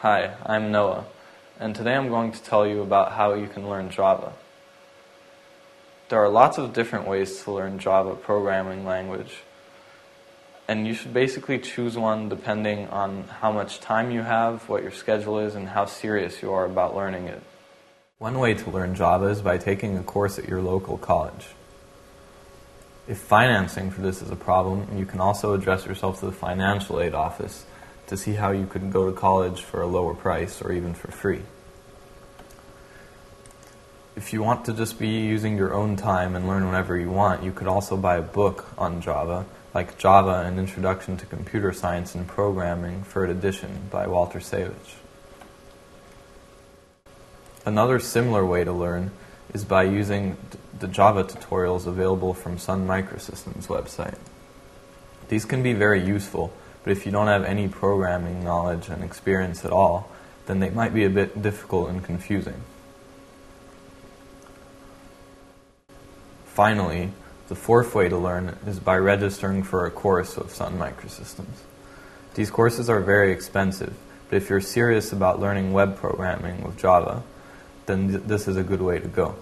Hi, I'm Noah, and today I'm going to tell you about how you can learn Java. There are lots of different ways to learn Java programming language, and you should basically choose one depending on how much time you have, what your schedule is, and how serious you are about learning it. One way to learn Java is by taking a course at your local college. If financing for this is a problem, you can also address yourself to the financial aid office to see how you could go to college for a lower price or even for free. If you want to just be using your own time and learn whenever you want, you could also buy a book on Java, like Java: An Introduction to Computer Science and Programming, 3rd edition, by Walter Savage. Another similar way to learn is by using the Java tutorials available from Sun Microsystems website. These can be very useful, but if you don't have any programming knowledge and experience at all, then they might be a bit difficult and confusing. Finally, the fourth way to learn is by registering for a course with Sun Microsystems. These courses are very expensive, but if you're serious about learning web programming with Java, then this is a good way to go.